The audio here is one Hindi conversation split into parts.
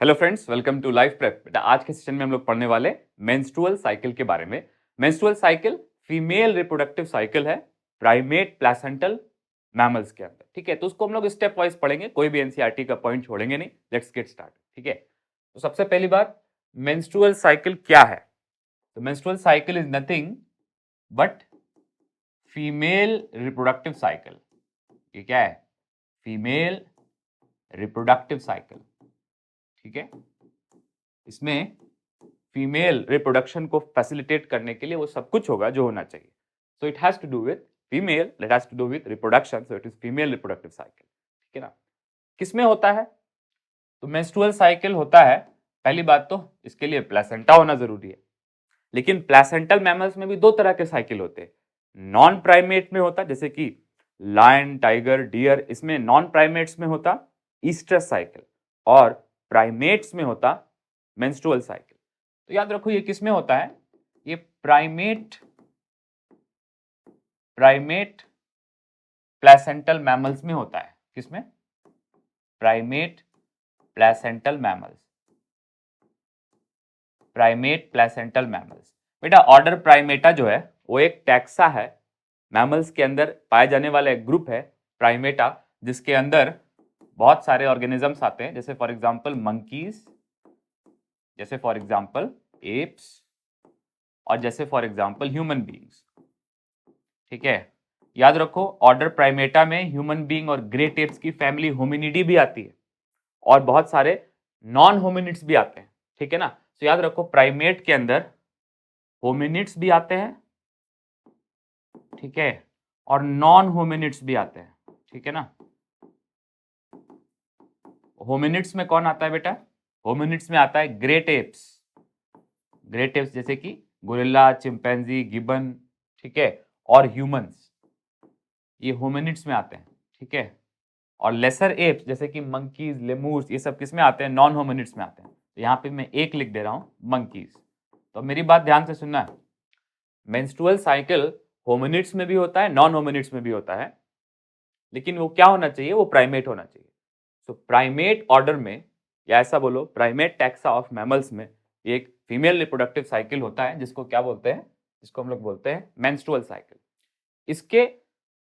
Hello friends, welcome to life prep. बेटा आज के सेशन में हम लोग पढ़ने वाले मेंस्ट्रुअल साइकिल के बारे में। Menstrual cycle female reproductive cycle है प्राइमेट प्लेसेंटल मैमल्स के अंदर। ठीक है, तो उसको हम लोग स्टेप वाइज पढ़ेंगे, कोई भी एनसीईआरटी का पॉइंट छोड़ेंगे नहीं। Let's get start. ठीक है, तो सबसे पहली बात, मेंस्ट्रुअल साइकिल क्या है? तो menstrual cycle is nothing but female reproductive cycle. ये क्या है? Female reproductive cycle. ठीक है, इसमें फीमेल रिप्रोडक्शन को फैसिलिटेट करने के लिए वो सब कुछ होगा जो होना चाहिए। So it has to do with female, it has to do with reproduction, so it is female reproductive cycle. ठीक है ना? किसमें होता है? तो मेंस्ट्रुअल साइकिल होता है, पहली बात तो इसके लिए प्लेसेंटा होना जरूरी है। लेकिन प्लेसेंटल मैमल्स में भी दो तरह के साइकिल होते हैं। नॉन प्राइमेट में होता, जैसे कि लायन, टाइगर, डियर, इसमें नॉन प्राइमेट्स में होता ईस्ट्रस साइकिल, और प्राइमेट्स में होता मेंस्ट्रुअल साइकिल। तो याद रखो ये किस में होता है? ये प्राइमेट प्लेसेंटल मैमल्स में होता है। किसमें? Primate placental mammals. Primate placental mammals. बेटा ऑर्डर प्राइमेटा जो है वो एक टैक्सा है, मैमल्स के अंदर पाए जाने वाला एक ग्रुप है प्राइमेटा, जिसके अंदर बहुत सारे ऑर्गेनिजम्स आते हैं, जैसे फॉर एग्जांपल मंकीज, जैसे फॉर एग्जांपल एप्स, और जैसे फॉर एग्जांपल ह्यूमन बीइंग्स। ठीक है, याद रखो ऑर्डर प्राइमेटा में ह्यूमन बीइंग और ग्रेट एप्स की फैमिली होमिनिडी भी आती है, और बहुत सारे नॉन होमिनिड्स भी आते हैं। ठीक है ना? तो याद रखो प्राइमेट के अंदर होमिनिड्स भी आते हैं, ठीक है, और नॉन होमिनिड्स भी आते हैं। ठीक है ना? होमिनिड्स में कौन आता है बेटा? होमिनिड्स में आता है ग्रेट एप्स। ग्रेट एप्स जैसे कि गोरिल्ला, चिंपैंजी, गिबन, ठीक है, और ह्यूमंस, ये होमिनिड्स में आते हैं। ठीक है, और लेसर एप्स जैसे कि मंकीज, लेमूर्स, ये सब किस में आते हैं? नॉन होमिनिड्स में आते हैं। तो यहाँ पे मैं एक लिख दे रहा हूँ मंकीज। तो मेरी बात ध्यान से सुनना है, मेंस्ट्रुअल साइकिल होमिनिड्स में भी होता है, नॉन होमिनिड्स में भी होता है, लेकिन वो क्या होना चाहिए? वो प्राइमेट होना चाहिए। सो प्राइमेट ऑर्डर में, या ऐसा बोलो प्राइमेट टैक्सा ऑफ मैमल्स में, एक फीमेल रिप्रोडक्टिव साइकिल होता है, जिसको क्या बोलते हैं? जिसको हम लोग बोलते हैं मेंस्ट्रुअल साइकिल। इसके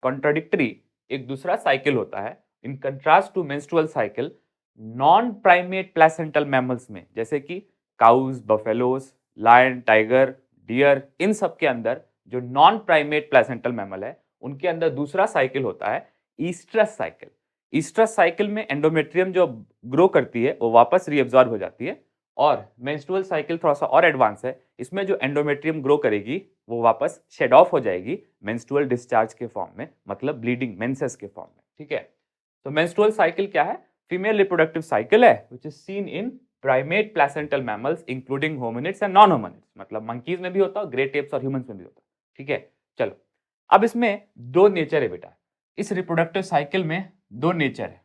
कॉन्ट्राडिक्टरी एक दूसरा साइकिल होता है, in contrast to menstrual cycle, non primate placental mammals में, जैसे कि cows, buffaloes, lion, tiger, deer, इन सब के अंदर जो नॉन प्राइमेट प्लेसेंटल मैमल है, उनके अंदर दूसरा साइकिल होता है ईस्ट्रस साइकिल। ईस्ट्रस साइकिल में एंडोमेट्रियम जो ग्रो करती है वो वापस रीअब्सॉर्ब हो जाती है, और मेंस्ट्रुअल साइकिल थोड़ा सा और एडवांस है, इसमें जो एंडोमेट्रियम ग्रो करेगी वो वापस शेड ऑफ हो जाएगी मेंस्ट्रुअल डिस्चार्ज के फॉर्म में, मतलब ब्लीडिंग मेंसेस के फॉर्म में। ठीक है, तो मेंस्ट्रुअल साइकिल क्या है? फीमेल रिप्रोडक्टिव साइकिल है which is seen in primate placental mammals including hominids and non hominids, मतलब मंकीज में भी होता है, ग्रेट एप्स और ह्यूमंस में भी होता है। ठीक है, चलो अब इसमें दो नेचर है बेटा, इस रिप्रोडक्टिव साइकिल में दो नेचर है।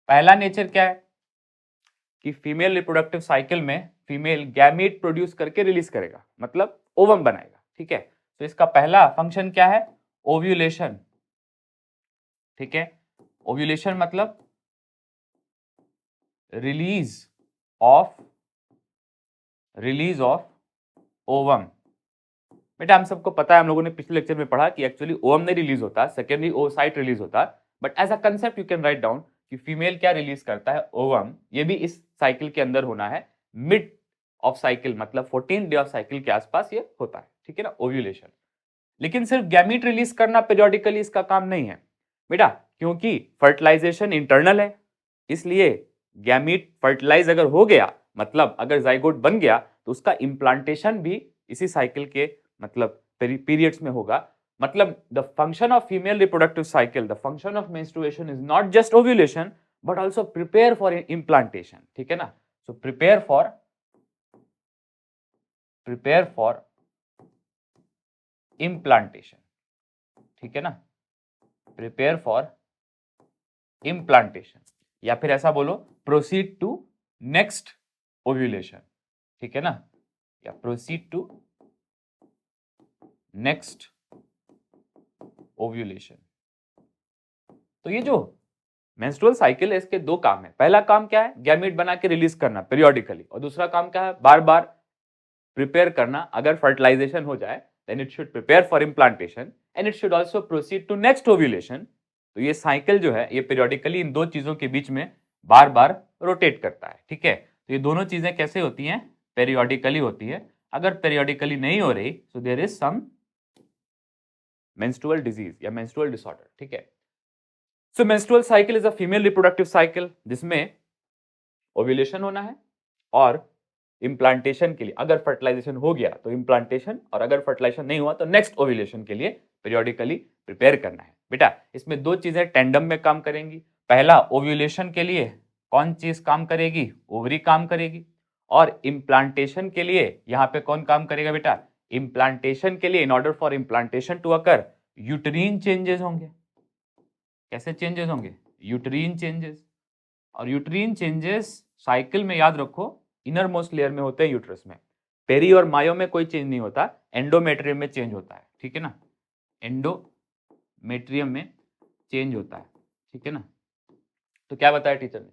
पहला नेचर क्या है कि फीमेल रिप्रोडक्टिव साइकिल में फीमेल गैमीट प्रोड्यूस करके रिलीज करेगा, मतलब ओवम बनाएगा। ठीक है, तो इसका पहला फंक्शन क्या है? ओव्यूलेशन। ठीक है, ओव्यूलेशन मतलब रिलीज ऑफ ओवम। बेटा हम सबको पता है, हम लोगों ने पिछले लेक्चर में पढ़ा कि एक्चुअली ओवम नहीं रिलीज होता, सेकेंडरी ओसाइट रिलीज होता, but as a concept you can write down कि फीमेल क्या रिलीज करता है? ओवम। ये भी इस साइकिल के अंदर होना है, मिड ऑफ साइकिल, मतलब 14 डे ऑफ साइकिल के आसपास ये होता है। ठीक है ना, ओव्यूलेशन। लेकिन सिर्फ गैमीट रिलीज करना पेरियोडिकली इसका काम नहीं है बेटा, क्योंकि फर्टिलाइजेशन इंटरनल है, इसलिए गैमीट फर्टिलाइज अगर हो गया, मतलब अगर जाइगोट बन गया, तो उसका इम्प्लांटेशन भी इसी साइकिल के मतलब पीरियड्स में होगा। मतलब the function of female reproductive cycle, the function of menstruation is not just ovulation but also prepare for implantation. ठीक है ना? So prepare for implantation. ठीक है ना? प्रिपेयर फॉर इम्प्लांटेशन, या फिर ऐसा बोलो प्रोसीड टू नेक्स्ट ओव्यूलेशन। ठीक है ना? या प्रोसीड टू नेक्स्ट ओव्यूलेशन। तो ये जो मेंस्ट्रुअल साइकिल है, इसके दो काम है। पहला काम क्या है, गैमीट बना के रिलीज करना पीरियोडिकली, और दूसरा काम क्या है, बार बार प्रिपेयर करना। अगर फर्टिलाइजेशन हो जाए then it should prepare for implantation and it should also proceed to next ovulation. तो ये साइकिल जो है ये पीरियोडिकली इन दो चीजों के बीच में बार बार रोटेट करता है। ठीक है, तो ये दोनों चीजें कैसे होती हैं, पेरियोडिकली होती है। अगर पेरियोडिकली नहीं हो रही so there is some menstrual disease या मेंस्ट्रुअल डिसऑर्डर। ठीक है, so menstrual cycle is a female reproductive cycle जिसमें ओव्यूलेशन होना है और इम्प्लांटेशन के लिए अगर फर्टिलाइजेशन हो गया तो इम्प्लांटेशन, और अगर फर्टिलाइजेशन नहीं हुआ तो नेक्स्ट ओव्यूलेशन के लिए पीरियोडिकली प्रिपेयर करना है। बेटा इसमें दो चीजें टेंडम में काम करेंगी। पहला, ओव्यूलेशन के लिए कौन चीज काम करेगी, ओवरी काम करेगी, और इम्प्लांटेशन के लिए यहां पे कौन काम करेगा बेटा, इम्प्लांटेशन के लिए in order for implantation to occur uterine changes होंगे। कैसे चेंजेस होंगे, यूटरीन चेंजेस। और यूटरीन चेंजेस साइकिल में याद रखो इनर मोस्ट लेयर में होते हैं यूट्रस में। पेरी और मायो में कोई चेंज नहीं होता, एंडोमेट्रियम में चेंज होता है। ठीक है ना, एंडोमेट्रियम में चेंज होता है। ठीक है ना, तो क्या बताया टीचर ने,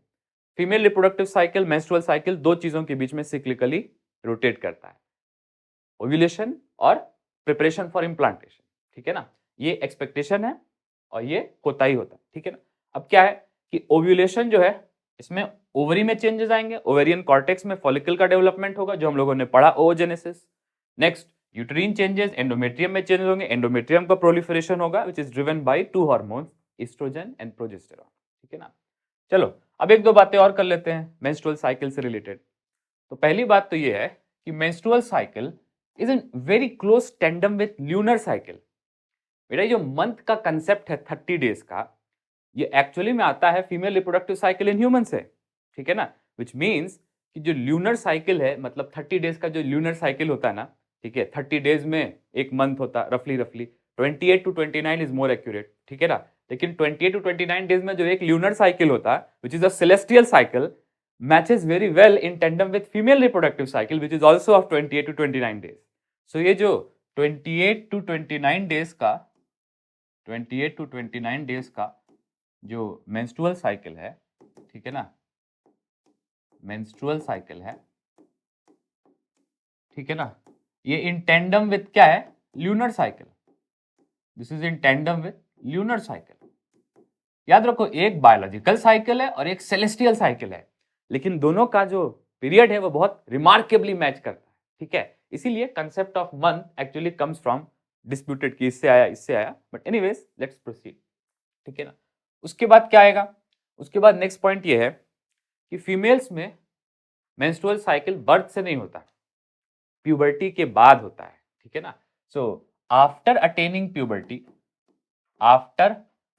female reproductive cycle menstrual cycle दो चीजों के बीच में सिक्लिकली रोटेट करता है, ओव्यूलेशन और प्रिपरेशन फॉर इम्प्लांटेशन। ठीक है ना, ये एक्सपेक्टेशन है और ये होता ही होता है। ठीक है ना, अब क्या है कि ओव्यूलेशन जो है इसमें ओवरी में चेंजेस आएंगे, ओवेरियन कॉर्टेक्स में फॉलिकल का डेवलपमेंट होगा जो हम लोगों ने पढ़ा, oogenesis. Next uterine changes, endometrium में चेंजेस होंगे, एंडोमेट्रियम का प्रोलिफरेशन होगा which is driven by two hormones, oestrogen and progesterone. ठीक है ना, चलो अब एक दो बातें और कर लेते हैं मेंस्ट्रुअल साइकिल से रिलेटेड। तो पहली बात तो ये है कि menstrual cycle is in very close tandem with lunar cycle. बेटा जो मंथ का कंसेप्ट है 30 डेज का, ये एक्चुअली में आता है female reproductive cycle in human से। ठीक है ना, विच मीन्स कि जो ल्यूनर साइकिल है, मतलब 30 डेज का जो ल्यूनर साइकिल होता है ना, ठीक है, 30 डेज में एक मंथ होता है रफली 28 टू 29 इज मोर एक्यूरेट। ठीक है ना, लेकिन 28 टू 29 डेज में जो एक ल्यूनर साइकिल होता है which is a celestial cycle matches very well in tandem with female reproductive cycle which is also of 28 to 29 days. So ये जो 28 टू 29 डेज का 28 टू 29 डेज का जो मेंस्ट्रुअल साइकिल है, ठीक है ना, मेंस्ट्रुअल साइकिल है, ठीक है ना, ये इन टेंडम विथ क्या है, lunar cycle. This is in tandem with lunar cycle. याद रखो एक बायोलॉजिकल साइकिल है और एक सेलेस्टियल साइकिल है, लेकिन दोनों का जो पीरियड है वो बहुत रिमार्केबली मैच करता है। ठीक है, इसीलिए concept of month actually comes from disputed कि इससे आया, बट एनीवेज लेट्स प्रोसीड। ठीक है ना, उसके बाद क्या आएगा, उसके बाद नेक्स्ट पॉइंट ये है कि फीमेल्स में मेंस्ट्रुअल साइकिल बर्थ से नहीं होता, प्यूबर्टी के बाद होता है। ठीक है ना, so after attaining puberty, after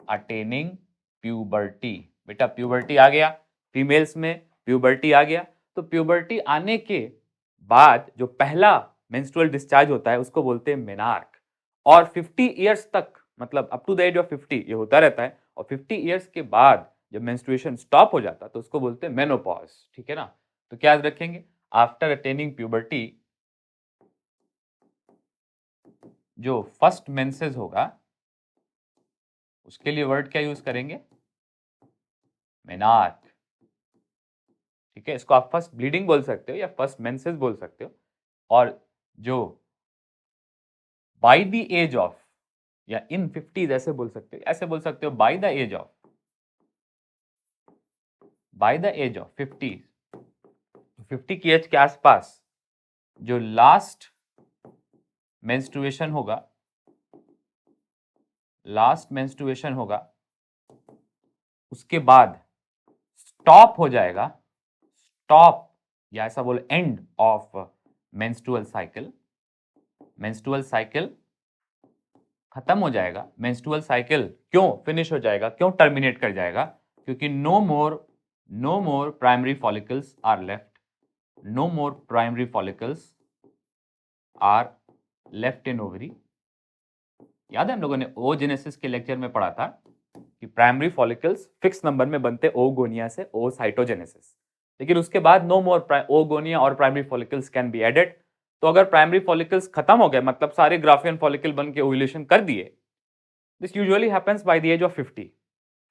attaining puberty, बेटा प्यूबर्टी आ गया, फीमेल्स में प्यूबर्टी आ गया, तो प्यूबर्टी आने के बाद जो पहला मेंस्ट्रुअल डिस्चार्ज होता है उसको बोलते हैं मेनार्क। और 50 इयर्स तक, मतलब up to the age of 50 ये होता रहता है, और 50 इयर्स के बाद जब मेंस्ट्रुएशन स्टॉप हो जाता है तो उसको बोलते हैं मेनोपॉज। ठीक है ना, तो क्या याद रखेंगे, आफ्टर अटेनिंग प्यूबर्टी जो फर्स्ट मेंसेस होगा उसके लिए वर्ड क्या यूज करेंगे, मेनार्क। ठीक है, इसको आप फर्स्ट ब्लीडिंग बोल सकते हो या फर्स्ट मेंसेस बोल सकते हो। और जो बाय द एज ऑफ, या इन 50s ऐसे बोल सकते हो, ऐसे बोल सकते हो बाय द एज ऑफ 50, 50 की एज के आसपास जो लास्ट मेंस्ट्रुएशन होगा उसके बाद स्टॉप हो जाएगा, स्टॉप या ऐसा बोलो end of menstrual cycle. Menstrual cycle खत्म हो जाएगा। मेंस्ट्रुअल साइकिल क्यों फिनिश हो जाएगा, क्यों टर्मिनेट कर जाएगा, क्योंकि no more primary follicles are left, no more primary follicles are left in ovary. याद है हम लोगों ने ओजेनेसिस के लेक्चर में पढ़ा था कि प्राइमरी फॉलिकल्स फिक्स नंबर में बनते ओगोनिया से ओसाइटोजेनेसिस, लेकिन उसके बाद नो मोर ओगोनिया और primary follicles can be added. तो अगर प्राइमरी फॉलिकल्स खत्म हो गए, मतलब सारे ग्राफियन फॉलिकल बन के ओव्यूलेशन कर दिए, this usually happens by the age of 50।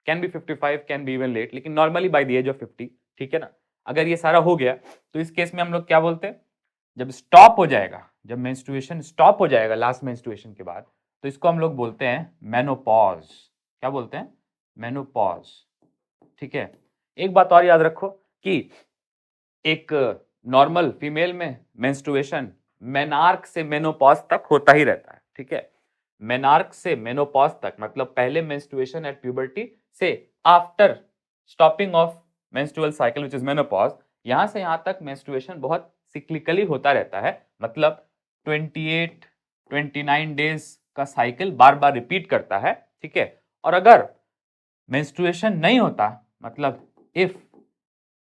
Can be 55, can be even late, लेकिन normally by the age of 50, ठीक है ना। अगर ये सारा हो गया तो इस केस में हम लोग क्या बोलते हैं, जब स्टॉप हो जाएगा, जब मेंस्ट्रुएशन स्टॉप हो जाएगा लास्ट मेंस्ट्रुएशन के बाद, तो इसको हम लोग बोलते हैं मेनोपॉज। क्या बोलते हैं? मेनोपॉज, ठीक है। एक बात और याद रखो कि एक नॉर्मल फीमेल में मेंस्ट्रुएशन मेनार्क से मेनोपॉज तक होता ही रहता है, ठीक है। मेनार्क से मेनोपॉज तक मतलब पहले मेंस्ट्रुएशन एट प्यूबर्टी से after stopping of menstrual cycle which is menopause, यहां से यहां तक मेंस्ट्रुएशन बहुत सिक्लिकली होता रहता है, मतलब 28 29 डेज का साइकिल बार बार रिपीट करता है, ठीक है। और अगर मेंस्ट्रुएशन नहीं होता, मतलब if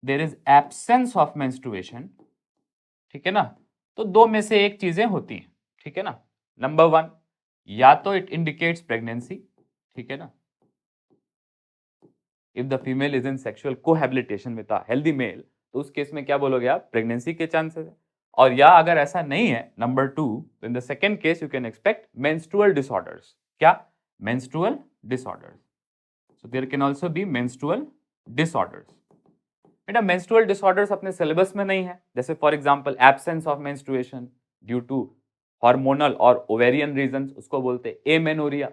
there is absence of menstruation, ठीक है ना, तो दो में से एक चीजें होती हैं, ठीक है ना। नंबर 1, या तो इट इंडिकेट्स प्रेगनेंसी, ठीक है ना, if the female is in sexual cohabitation with a healthy male, तो उस केस में क्या बोलोगे आप, प्रेगनेंसी के चांसेस है। और या अगर ऐसा नहीं है, number 2, in the second case you can expect menstrual disorders. क्या? Menstrual disorders. So there can also be menstrual disorders. बेटा मेंस्ट्रुअल डिसऑर्डर्स अपने सिलेबस में नहीं है, जैसे for example absence of menstruation due to hormonal और ओवेरियन रीजंस, उसको बोलते हैं amenorrhea.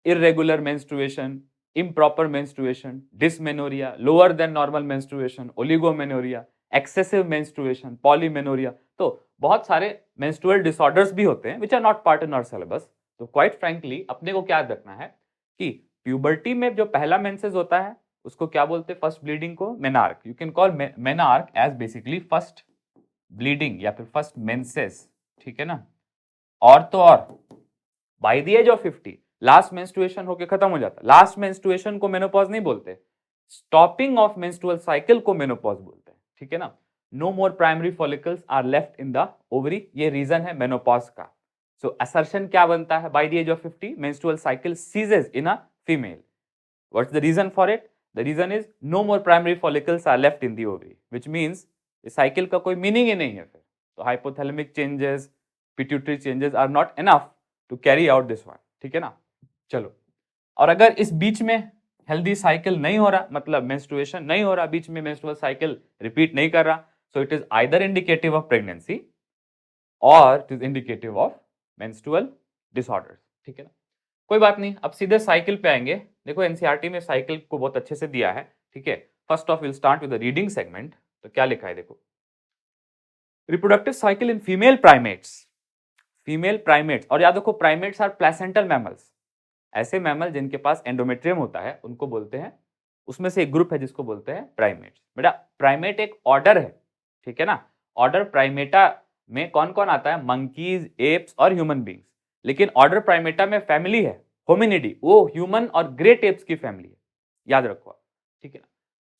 Irregular menstruation, improper menstruation, dysmenorrhea, lower than normal menstruation, oligomenoria, excessive menstruation, polymenorrhea। तो बहुत सारे menstrual disorders भी होते हैं which are not part in our syllabus। तो quite frankly अपने को क्या रखना है कि puberty में जो पहला menses होता है उसको क्या बोलते हैं, फर्स्ट ब्लीडिंग को menarche. You can call menarche as basically first bleeding या फिर फर्स्ट मेंसेस, ठीक है ना। और तो और by the age of 50 last menstruation होके खत्म हो जाता है। लास्ट मेंस्ट्रुएशन को मेनोपॉज नहीं बोलते, स्टॉपिंग ऑफ मेंस्ट्रुअल साइकिल को मेनोपॉज बोलते हैं, ठीक है ना। No more primary follicles are left in the ovary, ये रीजन है मेनोपॉज का। सो असर्शन क्या बनता है, by the age of 50 menstrual cycle ceases in a female. What's the reason for it? The reason is no more primary follicles are left in the ovary, which means इस साइकिल का कोई मीनिंग ही नहीं है फिर। तो hypothalamic changes, pituitary changes are not enough to carry out this one, ठीक है ना। चलो, और अगर इस बीच में हेल्दी साइकिल नहीं हो रहा, मतलब मेंस्ट्रुएशन नहीं हो रहा, बीच में मेंस्ट्रुअल साइकिल रिपीट नहीं कर रहा, so it is either indicative of pregnancy और it is indicative of menstrual disorders, ठीक है ना। कोई बात नहीं, अब सीधे साइकिल पे आएंगे। देखो एनसीईआरटी में साइकिल को बहुत अच्छे से दिया है, ठीक है। First of will start with the reading segment. तो क्या लिखा है देखो, reproductive cycle in female primates. Female primates, और याद रखो प्राइमेट्स आर प्लेसेंटल मैमल्स। ऐसे मैमल जिनके पास एंडोमेट्रियम होता है उनको बोलते हैं, उसमें से एक ग्रुप है जिसको बोलते हैं प्राइमेट्स। बेटा प्राइमेट एक ऑर्डर है, ठीक है ना। ऑर्डर प्राइमेटा में कौन कौन आता है, मंकीज, एप्स और ह्यूमन बींग्स। लेकिन ऑर्डर प्राइमेटा में फैमिली है होमिनिडी, वो ह्यूमन और ग्रेट एप्स की फैमिली है, याद रखो, ठीक है ना।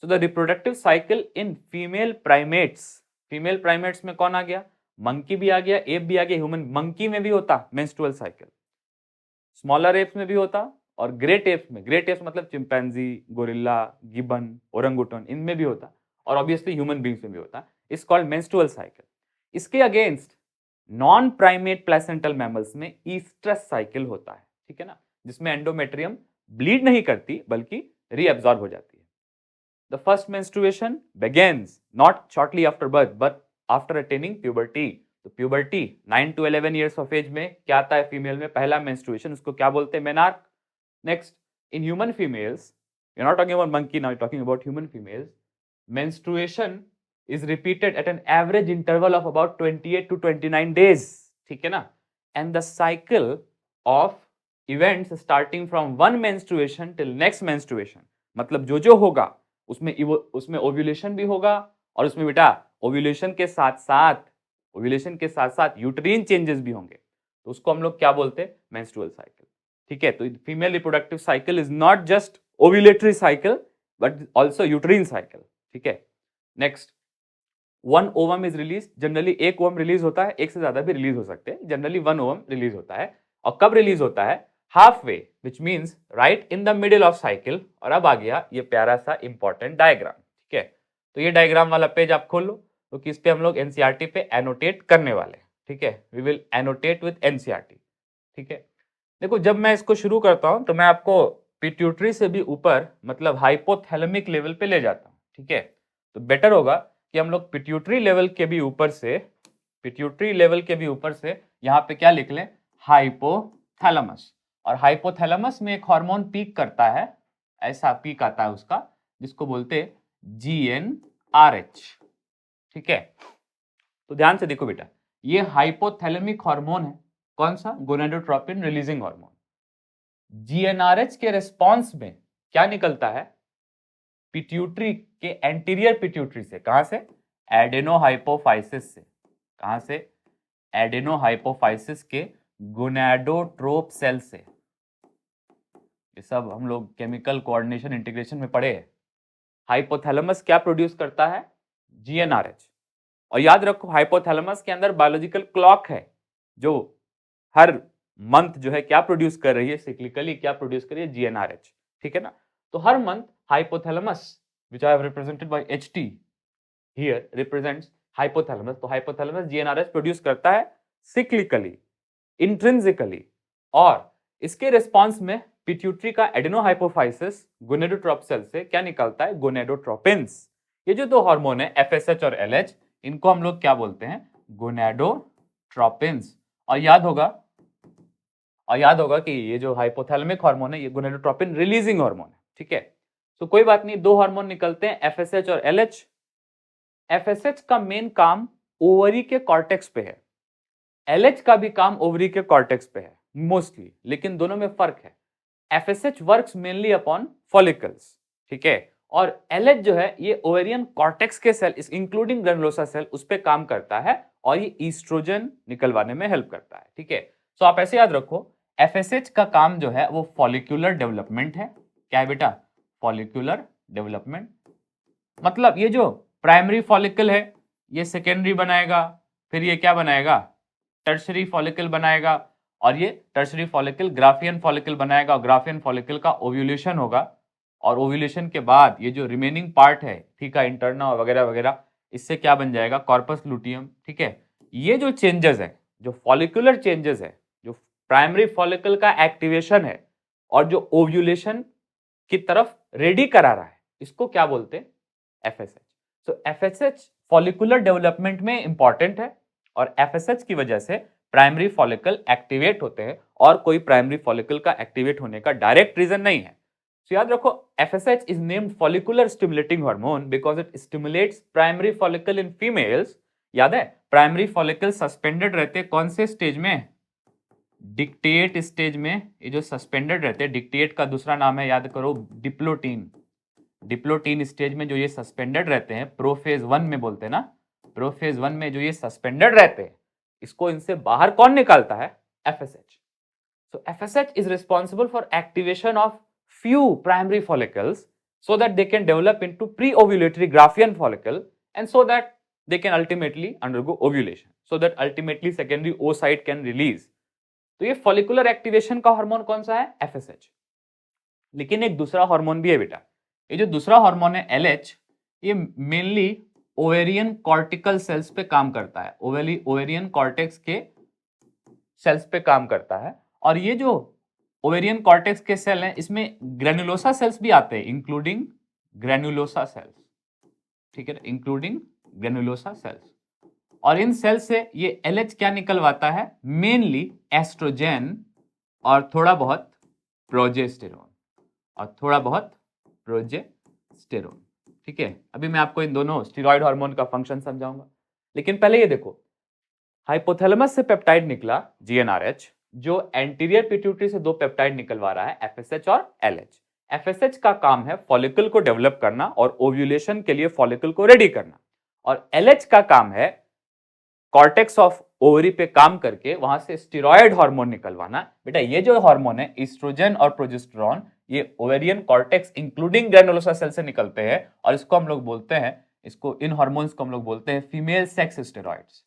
So the reproductive cycle in female primates, female primates में कौन आ गया, मंकी भी आ गया, एप भी आ गया, ह्यूमन। मंकी में भी होता मेंस्ट्रुअल साइकिल, स्मॉलर एप्स में भी होता, और ग्रेट एप्स में, ग्रेट एप्स मतलब चिंपैंजी, गोरिल्ला, गिबन, ओरंगुटन, इनमें भी होता, और ऑब्वियसली ह्यूमन बींग्स में भी होता। Is called menstrual cycle. इसके against non primate placental mammals में ईस्ट्रस साइकिल होता है, ठीक है ना, जिसमें एंडोमेट्रियम ब्लीड नहीं करती बल्कि रीअब्सॉर्ब हो जाती है। The first menstruation begins not shortly after birth but after attaining puberty। तो puberty 9 to 11 years of age में क्या आता है फीमेल में, पहला मेंस्ट्रुएशन, उसको क्या बोलते हैं, menarche. Next, in human females, you are not talking about monkey now, talking about human females, menstruation is repeated at an average interval of about 28 to 29 days, ठीक है ना। and the cycle of events starting from one menstruation till next menstruation, मतलब जो होगा उसमें ओव्यूलेशन भी होगा, और उसमें बेटा ओव्यूलेशन के साथ साथ यूट्रीन चेंजेस भी होंगे, तो उसको हम लोग क्या बोलते हैं, मेंस्ट्रुअल साइकिल, ठीक है। तो female reproductive cycle is not just ovulatory cycle but also uterine cycle, ठीक है। Next, one ovum is release, generally एक ओवम रिलीज होता है, एक से ज्यादा भी रिलीज हो सकते हैं, जनरली वन ओवम रिलीज होता है। और कब रिलीज होता है, half way, which means right in the middle of cycle. और अब आ गया ये प्यारा सा इंपॉर्टेंट डायग्राम, ठीक है। तो ये डायग्राम वाला पेज आप खोल लो, क्योंकि तो इस पे हम लोग एनसीईआरटी पे एनोटेट करने वाले, ठीक है। We will annotate with NCERT, ठीक है। देखो जब मैं इसको शुरू करता हूं तो मैं आपको पिट्यूटरी से भी ऊपर मतलब हाइपोथैलेमिक लेवल पे ले जाता हूं, ठीक है। तो बेटर होगा कि हम लोग पिट्यूटरी लेवल के भी ऊपर से यहाँ पे क्या लिख लें, हाइपोथैलेमस। और हाइपोथैलेमस में एक हार्मोन पीक करता है, ऐसा पीक आता है उसका, जिसको बोलते हैं GnRH, ठीक है। तो ध्यान से देखो बेटा, ये हाइपोथैलेमिक हार्मोन है, कौन सा, गोनाडोट्रोपिन रिलीजिंग हार्मोन। GnRH के रेस्पॉन्स में क्या निकलता है, पिट्यूटरी के एंटीरियर पिट्यूटरी से, कहां से, एडेनोहाइपोफाइसिस से, कहां से, एडेनोहाइपोफाइसिस के गोनाडोट्रोप सेल से। ये सब हम लोग केमिकल कोऑर्डिनेशन इंटीग्रेशन में पढ़े हैं। हाइपोथैलेमस क्या प्रोड्यूस करता है, GnRH। और याद रखो हाइपोथैलेमस के अंदर बायोलॉजिकल क्लॉक है, जो हर मंथ जो है क्या प्रोड्यूस कर रही है, सिक्लिकली क्या प्रोड्यूस कर रही है, GnRH, ठीक है ना। तो हर month hypothalamus, which I have represented by HT here represents hypothalamus, तो हाइपोथैलेमस GnRH प्रोड्यूस करता है सिक्लिकली, इंट्रिंसिकली, और इसके रिस्पॉन्स में पिट्यूटरी का एडेनोहाइपोफाइसिस गोनेडोट्रोप सेल से क्या निकलता है, गोनेडोट्रोपिन्स। ये जो दो हार्मोन है FSH और LH, इनको हम लोग क्या बोलते हैं, गोनेडोट्रोपिन्स। और याद होगा कि ये जो हाइपोथैलेमिक हार्मोन है ये गोनेडोट्रोपिन रिलीजिंग हार्मोन है, ठीक है। तो कोई बात नहीं, दो हार्मोन निकलते हैं FSH और LH। FSH का मेन काम ओवरी के कॉर्टेक्स पे है, LH का भी काम ओवरी के कॉर्टेक्स पे है मोस्टली, लेकिन दोनों में फर्क है। FSH works mainly upon follicles, ठीक है, और LH जो है ये ओवेरियन कॉर्टेक्स के सेल इंक्लूडिंग ग्रैनुलोसा सेल उस पे काम करता है, और ये ईस्ट्रोजन निकलवाने में हेल्प करता है, ठीक है। तो आप ऐसे याद रखो, FSH का काम जो है वो फॉलिक्यूलर डेवलपमेंट है। क्या है बेटा, फॉलिक्यूलर डेवलपमेंट। मतलब ये जो प्राइमरी फॉलिकल है ये सेकेंडरी बनाएगा, फिर ये क्या बनाएगा, टर्शरी फॉलिकल बनाएगा, और ये टर्शरी फॉलिकल ग्राफियन फॉलिकल बनाएगा, और ग्राफियन फॉलिकल का ओव्यूलेशन होगा, और ओव्यूलेशन के बाद ये जो रिमेनिंग पार्ट है, थीका इंटरना वगैरह वगैरह, इससे क्या बन जाएगा, कॉर्पस लुटियम, ठीक है। ये जो चेंजेस है, जो फॉलिकुलर चेंजेस है, जो प्राइमरी फॉलिकल का एक्टिवेशन है और जो ओव्यूलेशन की तरफ रेडी करा रहा है, इसको क्या बोलते हैं, FSH। सो FSH फॉलिकुलर डेवलपमेंट में इंपॉर्टेंट है, और FSH की वजह से प्राइमरी फॉलिकल एक्टिवेट होते हैं, और कोई प्राइमरी फॉलिकल का एक्टिवेट होने का डायरेक्ट रीजन नहीं है। तो याद रखो FSH is named follicular stimulating hormone because it stimulates primary follicle in females। याद है, प्राइमरी फॉलिकल सस्पेंडेड रहते हैं कौन से स्टेज में, डिक्टेट स्टेज में। ये जो सस्पेंडेड रहते हैं, डिक्टेट का दूसरा नाम है, याद करो, डिप्लोटीन। डिप्लोटीन स्टेज में जो ये सस्पेंडेड रहते हैं, प्रोफेज 1 में बोलते हैं ना, प्रोफेज 1 में जो ये सस्पेंडेड रहते हैं, इसको इनसे बाहर कौन निकालता है, FSH। So FSH is responsible for activation of few primary follicles so that they can develop into pre-ovulatory Graafian follicle, and so that they can ultimately undergo ovulation, so that ultimately secondary oocyte can release। तो ये follicular activation का हार्मोन कौन सा है, FSH। लेकिन एक दूसरा हार्मोन भी है बेटा, ये जो दूसरा हार्मोन है LH, ये मेनली ओवेरियन कॉर्टिकल सेल्स पे काम करता है, ओवेरियन कॉर्टेक्स के सेल्स पे काम करता है। और ये जो ओवेरियन कॉर्टेक्स के सेल हैं, इसमें ग्रेनुलोसा सेल्स भी आते हैं, इंक्लूडिंग ग्रेनुलोसा सेल्स, ठीक है, इंक्लूडिंग ग्रेनुलोसा सेल्स। और इन सेल से ये LH क्या निकलवाता है, मेनली एस्ट्रोजेन और थोड़ा बहुत प्रोजेस्टेरोन, ठीक है। अभी मैं आपको इन दोनों स्टेरॉइड हार्मोन का फंक्शन समझाऊंगा, लेकिन पहले ये देखो, हाइपोथैलेमस से पेप्टाइड निकला GnRH, जो एंटीरियर पिट्यूटरी से दो पेप्टाइड निकलवा रहा है, FSH और LH। FSH का काम है फॉलिकल को डेवलप करना और ओव्यूलेशन के लिए फॉलिकल को रेडी करना, और LH का काम है कॉर्टेक्स ऑफ ओवरी पे काम करके वहां से स्टेरॉइड हार्मोन निकलवाना। बेटा ये जो हार्मोन है ईस्ट्रोजन और प्रोजेस्टेरोन, ये ovarian cortex including granulosa cell से निकलते हैं, और इसको हम लोग बोलते हैं, इन हार्मोन्स को हम लोग बोलते हैं female sex steroids.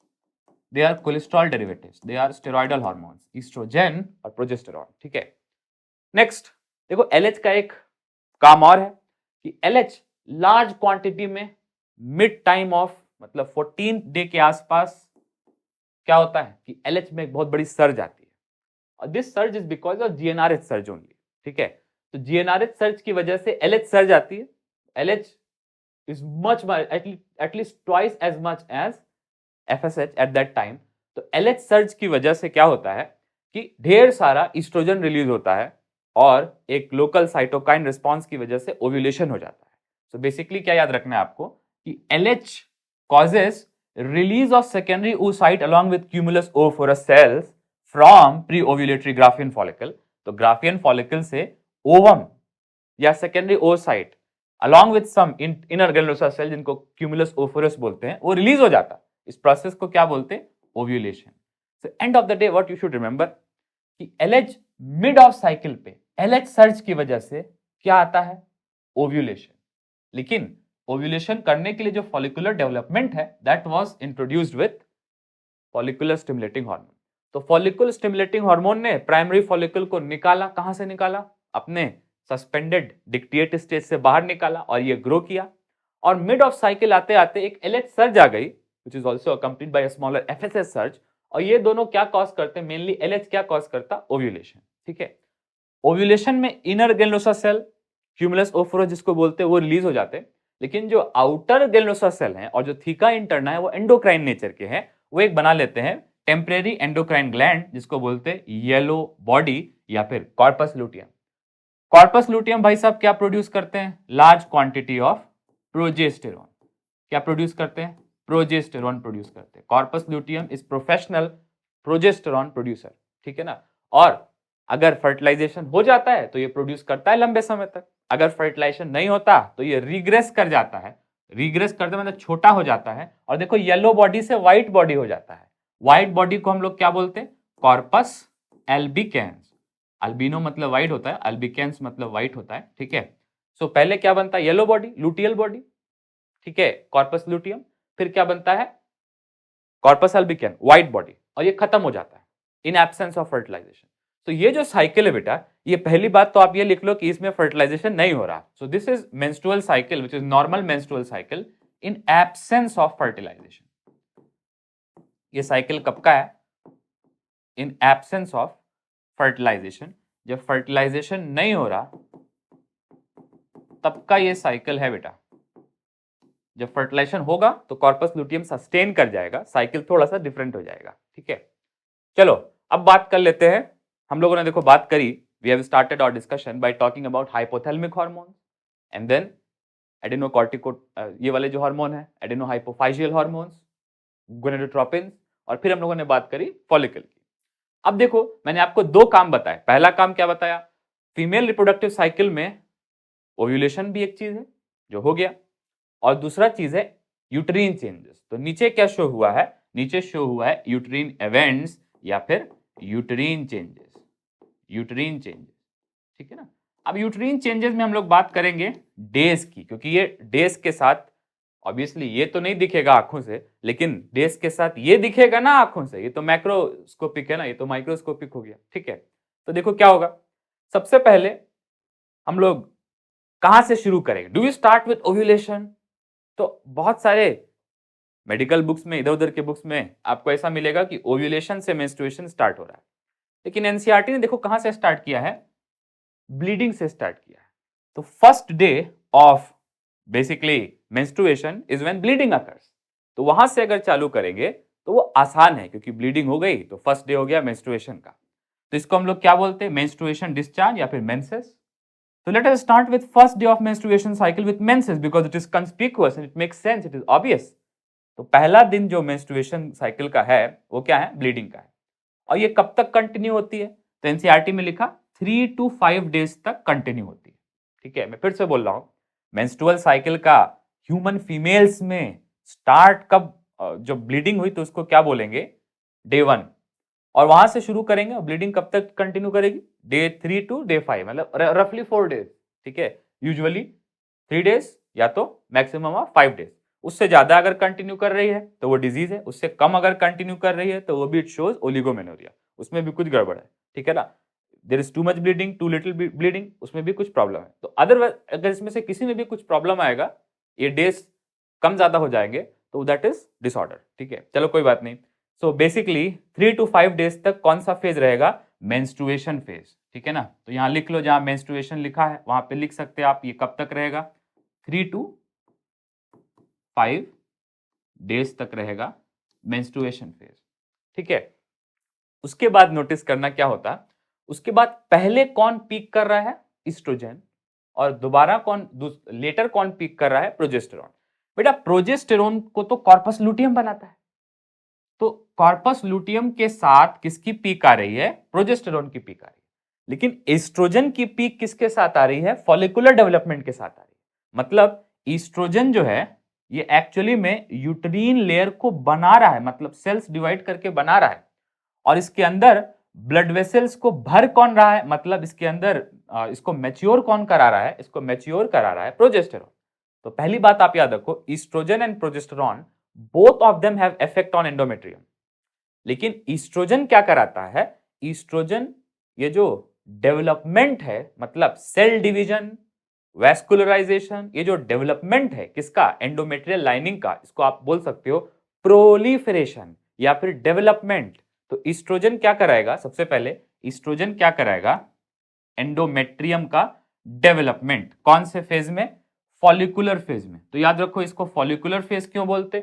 They are cholesterol derivatives, they are steroidal hormones, oestrogen और प्रोजेस्टेरोन, ठीक है। नेक्स्ट देखो, LH का एक काम और है कि LH लार्ज क्वांटिटी में मिड टाइम ऑफ मतलब 14th डे के आसपास क्या होता है कि LH में एक बहुत बड़ी सर्ज आती है, और this surge is because of GnRH surge only, ठीक है। तो GnRH सर्ज की वजह से LH सर्ज आती है। LH is much at least twice as much as FSH at that time। तो LH सर्ज की वजह से क्या होता है कि ढेर सारा ईस्ट्रोजन रिलीज होता है और एक लोकल साइटोकाइन रिस्पॉन्स की वजह ओव्यूलेशन हो जाता है। तो बेसिकली क्या याद रखना है आपको कि LH causes release of secondary oocyte along with cumulus oophorus cells from pre-ovulatory Graafian follicle। तो Graafian follicle से ओवम या secondary oocyte along with some inner granulosa cell जिनको cumulus oophorus बोलते हैं वो रिलीज हो जाता है। इस प्रोसेस को क्या बोलते हैं? Ovulation. So end of the day what you should remember कि LH मिड ऑफ साइकिल पे LH सर्ज की वजह से क्या आता है? ओव्यूलेशन। लेकिन ओव्यूलेशन करने के लिए जो फॉलिकुलर डेवलपमेंट है that was introduced with follicular stimulating hormone. तो फॉलिकुलर स्टिमुलेटिंग हार्मोन ने प्राइमरी फॉलिकल को निकाला, कहां से निकाला? अपने सस्पेंडेड डिक्टिएट स्टेज से बाहर निकाला और ये ग्रो किया। और मिड ऑफ साइकिल आते आते एक LH सर्ज आ गई which is also accompanied by a smaller FSH surge. और ये दोनों क्या कॉज करते हैं? मेनली LH क्या कॉज करता? ओव्यूलेशन। ठीक है, ओव्यूलेशन में इनर ग्रेनुलोसा सेल क्यूमुलस ओफोरस जिसको बोलते हैं वो रिलीज हो जाते हैं। लेकिन जो आउटर ग्रेनुलोसा सेल हैं और जो थीका इंटरना है वो एंडोक्राइन नेचर के हैं। वो एक बना लेते हैं टेम्परेरी एंडोक्राइन ग्लैंड जिसको बोलते हैं येलो बॉडी या फिर कॉर्पस लुटियम। कॉर्पस लुटियम भाई साहब क्या प्रोड्यूस करते हैं? Large quantity of progesterone. क्या प्रोड्यूस करते हैं? प्रोजेस्टेरॉन प्रोड्यूस करते हैं। Corpus luteum is professional progesterone producer. ठीक है ना। और अगर फर्टिलाइजेशन हो जाता है तो ये प्रोड्यूस करता है लंबे समय तक। अगर फर्टिलाइजेशन नहीं होता तो ये रिग्रेस कर जाता है। रिग्रेस करते मतलब छोटा हो जाता है और देखो येलो बॉडी से व्हाइट बॉडी हो जाता है। व्हाइट बॉडी को हम लोग क्या बोलते हैं? Corpus albicans. अल्बिनो मतलब व्हाइट होता है, अल्बिकेंस मतलब व्हाइट होता है। ठीक है, सो पहले क्या बनता है? Yellow body, luteal body. ठीक है, कॉर्पस लुटियम। फिर क्या बनता है? Corpus albicans, white body. और ये खत्म हो जाता है इन एब्सेंस ऑफ फर्टिलाइजेशन। तो ये जो साइकिल है बेटा, ये पहली बात तो आप ये लिख लो कि इसमें फर्टिलाइजेशन नहीं हो रहा। So this is menstrual cycle which is normal menstrual cycle in absence of fertilisation. ये साइकिल कब का है? In absence of fertilisation. जब फर्टिलाइजेशन नहीं हो रहा तब का ये साइकिल है बेटा। जब फर्टिलाइजेशन होगा तो कॉर्पस लुटियम सस्टेन कर जाएगा, साइकिल थोड़ा सा डिफरेंट हो जाएगा। ठीक है, चलो अब बात कर लेते हैं। हम लोगों ने देखो बात करी, we have started our discussion by talking about hypothalamic hormones and then adenocortico, ये वाले जो हार्मोन है एडेनो हाइपोफाइजियल हार्मोन्स, गोनेडोट्रोपिन, और फिर हम लोगों ने बात करी फॉलिकल की। अब देखो मैंने आपको दो काम बताए। पहला काम क्या बताया? फीमेल रिप्रोडक्टिव साइकिल में ओव्यूलेशन भी एक चीज है जो हो गया, और दूसरा चीज है यूट्रीन चेंजेस। तो नीचे क्या शो हुआ है? नीचे शो हुआ है यूट्रीन इवेंट्स या फिर यूट्रीन चेंजेस। यूट्रीन चेंजेस, ठीक है ना। अब यूट्रीन चेंजेस में हम लोग बात करेंगे डेज की, क्योंकि ये डेज के साथ ऑब्वियसली ये तो नहीं दिखेगा आंखों से, लेकिन डेज के साथ ये दिखेगा ना आंखों से। ये तो मैक्रोस्कोपिक है ना, ये तो माइक्रोस्कोपिक हो गया। ठीक है, तो देखो क्या होगा। सबसे पहले हम लोग कहां से शुरू करेंगे? Do you start with ovulation? तो बहुत सारे मेडिकल बुक्स में, इधर उधर के बुक्स में आपको ऐसा मिलेगा कि ओव्यूलेशन से मेंस्ट्रुएशन स्टार्ट हो रहा है। लेकिन एनसीईआरटी ने देखो कहां से स्टार्ट किया है? ब्लीडिंग से स्टार्ट किया है। तो first day of basically menstruation is when bleeding occurs. तो वहां से अगर चालू करेंगे तो वो आसान है, क्योंकि ब्लीडिंग हो गई तो फर्स्ट डे हो गया मेंस्ट्रुएशन का। तो इसको हम लोग क्या बोलते हैं? मेंस्ट्रुएशन डिस्चार्ज या फिर menses. So let us start with first day of menstruation cycle with menses because it is conspicuous and it makes sense, it is obvious. तो पहला दिन जो मेंस्ट्रुएशन साइकिल का है वो क्या है? ब्लीडिंग का है। और ये कब तक कंटिन्यू होती है? तो एनसीईआरटी में लिखा 3 to 5 डेज तक कंटिन्यू होती है। ठीक है, मैं फिर से बोल रहा हूं, मेंस्ट्रुअल साइकिल का ह्यूमन फीमेल्स में स्टार्ट कब, जो ब्लीडिंग हुई तो उसको क्या बोलेंगे? डे 1। और वहां से शुरू करेंगे, ब्लीडिंग कब तक कंटिन्यू करेगी? डे 3 to डे 5, मतलब रफली 4 डेज। ठीक है, यूजुअली 3 डेज या तो मैक्सिमम ऑफ 5 डेज। उससे ज्यादा अगर कंटिन्यू कर रही है तो वो डिजीज है, उससे कम अगर कंटिन्यू कर रही है तो वो भी इट शोज ओलिगोमेनोरिया, उसमें भी कुछ गड़बड़ है। ठीक है ना, there is too much bleeding, too little bleeding, उसमें भी कुछ प्रॉब्लम है। तो अदरवाइज अगर इसमें से किसी में भी कुछ प्रॉब्लम आएगा, ये डेज कम ज्यादा हो जाएंगे तो दैट इज डिसऑर्डर। ठीक है, चलो कोई बात नहीं। सो बेसिकली 3 to 5 डेज तक कौन सा फेज रहेगा? मेंस्ट्रुएशन फेज, ठीक है ना। तो यहाँ लिख लो, जहां मेंस्ट्रुएशन लिखा है वहां पे लिख सकते हैं आप। ये कब तक रहेगा? 3 to 5 डेज तक रहेगा मेंस्ट्रुएशन फेज, ठीक है। उसके बाद नोटिस करना क्या होता है, उसके बाद पहले कौन पीक कर रहा है? ईस्ट्रोजन। और दोबारा कौन, लेटर कौन पीक कर रहा है? प्रोजेस्टेरॉन। बेटा प्रोजेस्टेरॉन को तो कॉर्पस लुटियम बनाता है, तो कॉर्पस लुटियम के साथ किसकी पीक आ रही है? प्रोजेस्टेरॉन की पीक आ रही है। लेकिन एस्ट्रोजन की पीक किसके साथ आ रही है? फॉलिकुलर डेवलपमेंट के साथ आ रही है। मतलब ईस्ट्रोजन जो है ये एक्चुअली में यूट्रीन लेयर को बना रहा है, मतलब सेल्स डिवाइड करके बना रहा है। और इसके अंदर ब्लड वेसल्स को भर कौन रहा है? मतलब इसके अंदर इसको मैच्योर कौन करा रहा है? इसको मैच्योर करा रहा है प्रोजेस्टेरॉन। तो पहली बात आप याद रखो, oestrogen and progesterone both of them have effect on endometrium. लेकिन ईस्ट्रोजन क्या कराता है? ईस्ट्रोजन ये जो डेवलपमेंट है, मतलब सेल डिवीजन, वैस्कुलराइजेशन, ये जो डेवलपमेंट है किसका? एंडोमेट्रियल लाइनिंग का, इसको आप बोल सकते हो प्रोलिफरेशन या फिर डेवलपमेंट। तो ईस्ट्रोजन क्या कराएगा? सबसे पहले ईस्ट्रोजन क्या कराएगा? एंडोमेट्रियम का डेवलपमेंट। कौन से फेज में? फॉलिकुलर फेज में। तो याद रखो, इसको फॉलिकुलर फेज क्यों बोलते?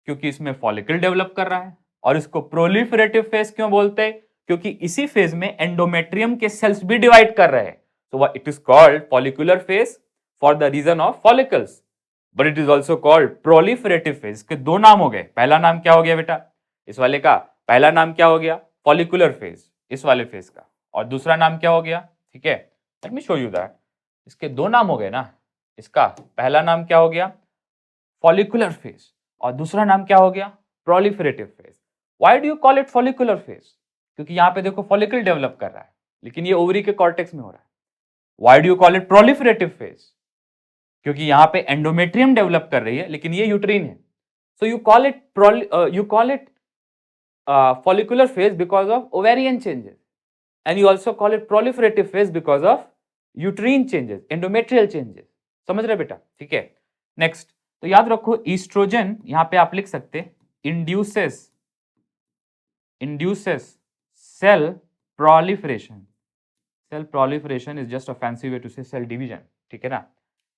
क्योंकि इसमें फॉलिकल डेवलप कर रहा है। और इसको प्रोलिफरेटिव फेज क्यों बोलते हैं? क्योंकि इसी फेज में एंडोमेट्रियम के सेल्स भी डिवाइड कर रहे हैं। So it is called follicular phase for the reason of follicles, but it is also called proliferative phase. इसके दो नाम हो गए। पहला नाम क्या हो गया बेटा? इस वाले का पहला नाम क्या हो गया? फॉलिकुलर फेज, इस वाले फेज का। और दूसरा नाम क्या हो गया? ठीक है, let me show you that. इसके दो नाम हो गए ना। इसका पहला नाम क्या हो गया? फॉलिकुलर फेज, और दूसरा नाम क्या हो गया? Proliferative phase. Why do you call it follicular phase? क्योंकि यहां पे देखो फॉलिकल डेवलप कर रहा है, लेकिन ये ओवरी के कॉर्टेक्स में हो रहा है। Why do you call it proliferative phase? क्योंकि यहां पे एंडोमेट्रियम डेवलप कर रही है, लेकिन ये यूट्रीन है। So you call it follicular phase because of ovarian changes, and you also call it proliferative phase because of uterine changes, endometrial changes. समझ रहे बेटा? ठीक है। नेक्स्ट, तो याद रखो ईस्ट्रोजन यहां पे आप लिख सकते induces cell proliferation. Cell proliferation is just a fancy way to say cell division, ठीक है ना।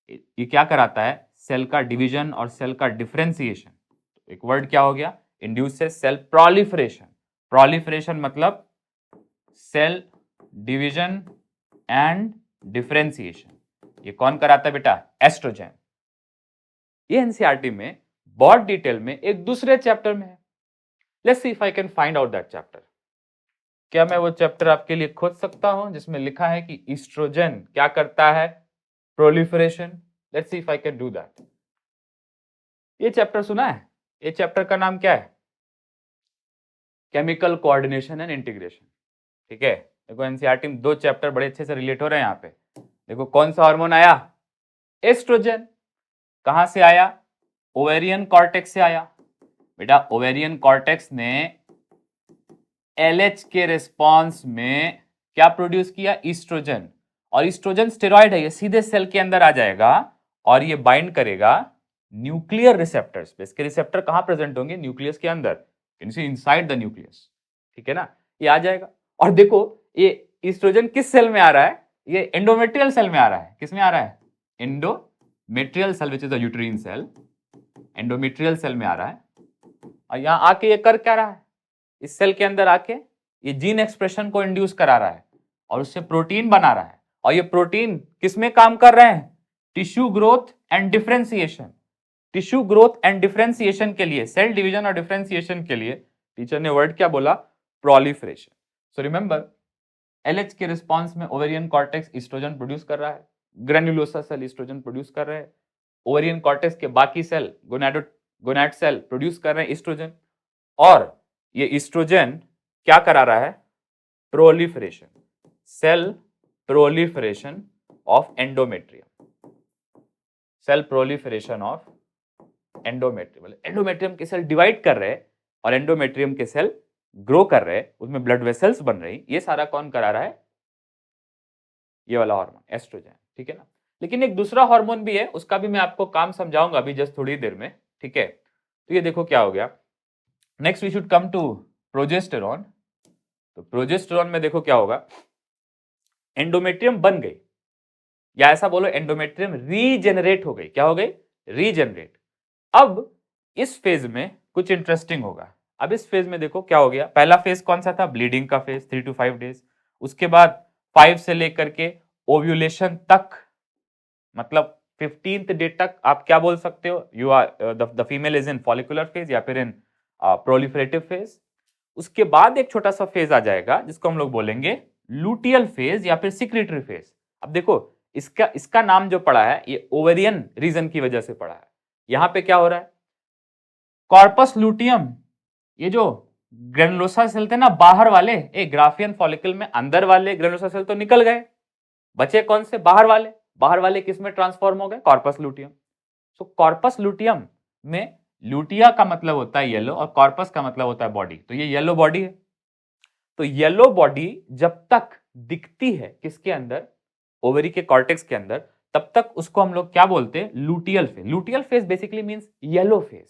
ये क्या कराता है? सेल का डिवीजन और सेल का डिफरेंशिएशन। एक वर्ड क्या हो गया? Induces cell proliferation. प्रोलिफरेशन मतलब सेल डिवीजन एंड डिफरेंशिएशन। ये कौन कराता है बेटा? एस्ट्रोजन। ये एनसीईआरटी में बहुत डिटेल में एक दूसरे चैप्टर में है। Let's see if I can find out that chapter. क्या मैं वो चैप्टर आपके लिए खोज सकता हूं जिसमें लिखा है कि ईस्ट्रोजन क्या करता है? Proliferation. Let's see if I can do that. ये चैप्टर सुना है? ये चैप्टर का नाम क्या है? केमिकल कोऑर्डिनेशन एंड इंटीग्रेशन, ठीक है। देखो एनसीईआरटी में दो चैप्टर बड़े अच्छे से रिलेट हो रहे हैं यहाँ पे। देखो कौन सा हार्मोन आया? एस्ट्रोजन। कहां से आया? ओवेरियन कॉर्टेक्स से आया। बेटा ओवेरियन कॉर्टेक्स ने एलएच के रिस्पॉन्स में क्या प्रोड्यूस किया? ईस्ट्रोजन। और ईस्ट्रोजन स्टेरॉइड है, ये सीधे सेल के अंदर आ जाएगा और ये बाइंड करेगा न्यूक्लियर रिसेप्टर्स पे। इसके रिसेप्टर कहां प्रेजेंट होंगे? न्यूक्लियस के अंदर, इनसाइड द न्यूक्लियस, ठीक है ना। ये आ जाएगा। और देखो ये ईस्ट्रोजन किस सेल में आ रहा है? ये एंडोमेट्रियल सेल में आ रहा है। किस में आ रहा है? Endometrial cell, which is the uterine cell. Endometrial cell में आ रहा है। और यहां आके ये कर क्या रहा है? इस सेल के अंदर आके ये जीन एक्सप्रेशन को इंड्यूस करा रहा है और उससे प्रोटीन बना रहा है। और ये प्रोटीन किस में काम कर रहे हैं? Tissue growth and differentiation. Tissue growth and differentiation के लिए, सेल डिवीजन और डिफरेंशिएशन के लिए टीचर ने वर्ड क्या बोला? प्रोलिफरेशन। सो रिमेंबर, एलएच के रिस्पॉन्स में ओवेरियन कॉर्टेक्स ईस्ट्रोजन प्रोड्यूस कर रहा है, ग्रेन्युलोसा सेल ईस्ट्रोजन प्रोड्यूस कर रहे हैं, ओवेरियन कॉर्टेक्स के बाकी सेल गोनाड सेल प्रोड्यूस कर रहे हैं ईस्ट्रोजन। और ये ईस्ट्रोजन क्या करा रहा है? Proliferation, cell proliferation of endometrium. Cell proliferation of endometrium, endometrium के सेल डिवाइड कर रहे हैं और एंडोमेट्रियम के सेल ग्रो कर रहे हैं, उसमें ब्लड वेसल्स बन रही। ये सारा कौन करा रहा है? ये वाला हार्मोन एस्ट्रोजन, ठीक है ना। लेकिन एक दूसरा हार्मोन भी है, उसका भी मैं आपको काम समझाऊंगा अभी जस्ट थोड़ी देर में, ठीक है। तो ये देखो क्या हो गया। Next we should come to progesterone. तो प्रोजेस्टेरॉन में देखो क्या होगा, एंडोमेट्रियम बन गई, या ऐसा बोलो एंडोमेट्रियम रीजेनरेट हो गई। क्या हो गई? रीजेनरेट। अब इस फेज में कुछ इंटरेस्टिंग होगा। अब इस फेज में देखो क्या हो गया, पहला फेज कौन सा था? ब्लीडिंग का फेज, 3 to 5 डेज। उसके बाद 5 से लेकर के ओव्यूलेशन तक, मतलब 15th डे तक आप क्या बोल सकते हो, you are the female is in follicular phase या फिर इन प्रोलिफरेटिव फेज। उसके बाद एक छोटा सा फेज आ जाएगा जिसको हम लोग बोलेंगे लुटियल फेज या फिर सिक्रेटरी फेज। अब देखो इसका नाम जो पड़ा है ये ओवेरियन रीजन की वजह से पड़ा है। यहां पे क्या हो रहा है, कॉर्पस लुटियम, ये जो ग्रेनुलोसा सेल थे ना बाहर वाले, ग्राफियन फॉलिकल में अंदर वाले ग्रेनुलोसा सेल तो निकल गए, बचे कौन से? बाहर वाले। बाहर वाले किस में ट्रांसफॉर्म हो गए? Corpus luteum. So corpus luteum में लुटिया का मतलब होता है येलो और कॉर्पस का मतलब होता है बॉडी, तो ये येलो बॉडी है। तो येलो बॉडी जब तक दिखती है किसके अंदर? ओवरी के कॉर्टेक्स के अंदर, तब तक उसको हम लोग क्या बोलते हैं? Luteal phase. Luteal phase basically means yellow phase.